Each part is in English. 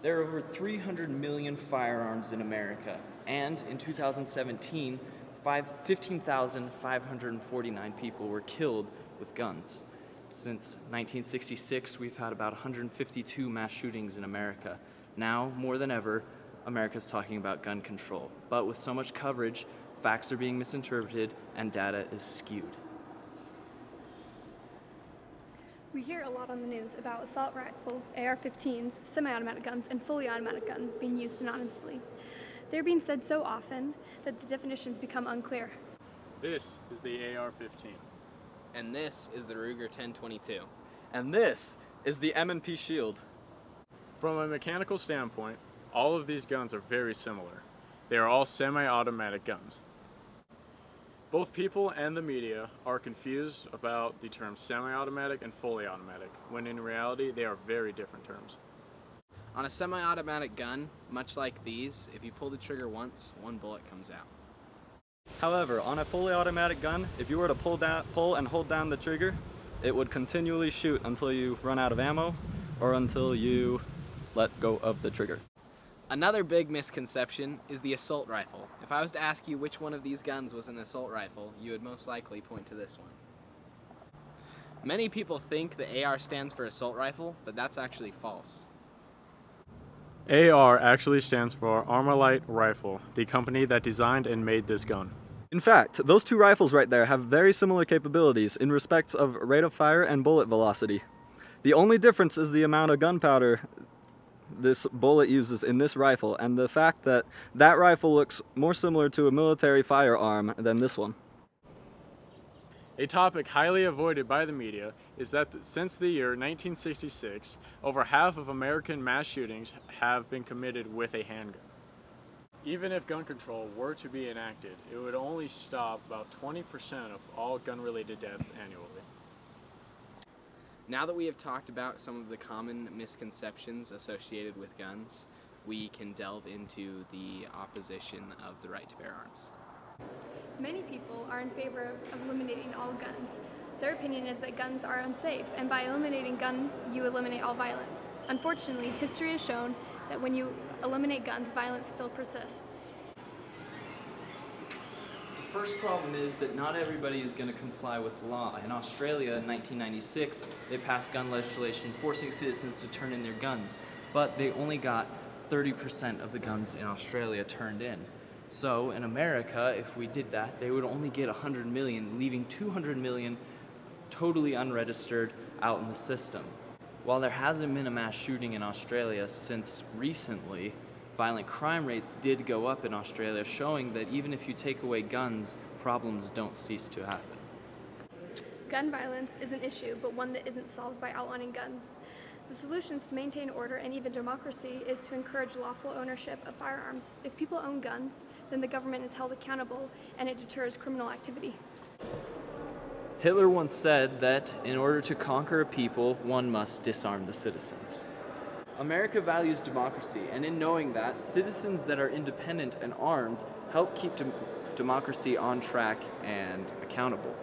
There are over 300 million firearms in America, and in 2017, 15,549 people were killed with guns. Since 1966, we've had about 152 mass shootings in America. Now, more than ever, America's talking about gun control. But with so much coverage, facts are being misinterpreted and data is skewed. We hear a lot on the news about assault rifles, AR-15s, semi-automatic guns, and fully automatic guns being used synonymously. They're being said so often that the definitions become unclear. This is the AR-15. And this is the Ruger 1022. And this is the M&P Shield. From a mechanical standpoint, all of these guns are very similar. They are all semi-automatic guns. Both people and the media are confused about the terms semi-automatic and fully automatic, when in reality they are very different terms. On a semi-automatic gun, much like these, if you pull the trigger once, one bullet comes out. However, on a fully automatic gun, if you were to pull and hold down the trigger, it would continually shoot until you run out of ammo or until you let go of the trigger. Another big misconception is the assault rifle. If I was to ask you which one of these guns was an assault rifle, you would most likely point to this one. Many people think the AR stands for assault rifle, but that's actually false. AR actually stands for Armalite Rifle, the company that designed and made this gun. In fact, those two rifles right there have very similar capabilities in respects of rate of fire and bullet velocity. The only difference is the amount of gunpowder this bullet uses in this rifle, and the fact that that rifle looks more similar to a military firearm than this one. A topic highly avoided by the media is that since the year 1966, over half of American mass shootings have been committed with a handgun. Even if gun control were to be enacted, it would only stop about 20% of all gun-related deaths annually. Now that we have talked about some of the common misconceptions associated with guns, we can delve into the opposition of the right to bear arms. Many people are in favor of eliminating all guns. Their opinion is that guns are unsafe, and by eliminating guns, you eliminate all violence. Unfortunately, history has shown that when you eliminate guns, violence still persists. The first problem is that not everybody is going to comply with law. In Australia in 1996, they passed gun legislation forcing citizens to turn in their guns, but they only got 30% of the guns in Australia turned in. So in America, if we did that, they would only get 100 million, leaving 200 million totally unregistered out in the system. While there hasn't been a mass shooting in Australia since recently, violent crime rates did go up in Australia, showing that even if you take away guns, problems don't cease to happen. Gun violence is an issue, but one that isn't solved by outlawing guns. The solutions to maintain order and even democracy is to encourage lawful ownership of firearms. If people own guns, then the government is held accountable and it deters criminal activity. Hitler once said that in order to conquer a people, one must disarm the citizens. America values democracy, and in knowing that, citizens that are independent and armed help keep democracy on track and accountable.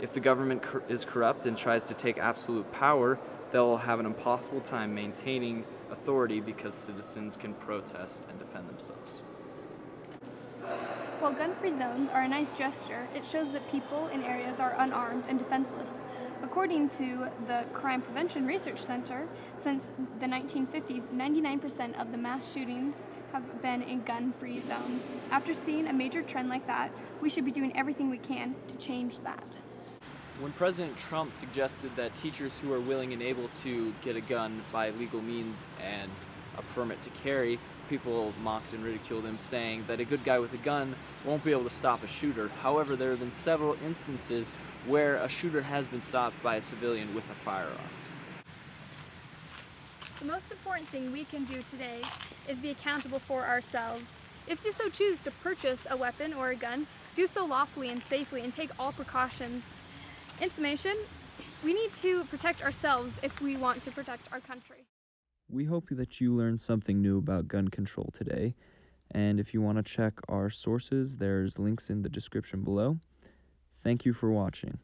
If the government is corrupt and tries to take absolute power, they'll have an impossible time maintaining authority because citizens can protest and defend themselves. While gun-free zones are a nice gesture, it shows that people in areas are unarmed and defenseless. According to the Crime Prevention Research Center, since the 1950s, 99% of the mass shootings have been in gun-free zones. After seeing a major trend like that, we should be doing everything we can to change that. When President Trump suggested that teachers who are willing and able to get a gun by legal means and a permit to carry, people mocked and ridiculed him, saying that a good guy with a gun won't be able to stop a shooter. However, there have been several instances where a shooter has been stopped by a civilian with a firearm. The most important thing we can do today is be accountable for ourselves. If you so choose to purchase a weapon or a gun, do so lawfully and safely and take all precautions. In summation, we need to protect ourselves if we want to protect our country. We hope that you learned something new about gun control today, and if you want to check our sources, there's links in the description below. Thank you for watching.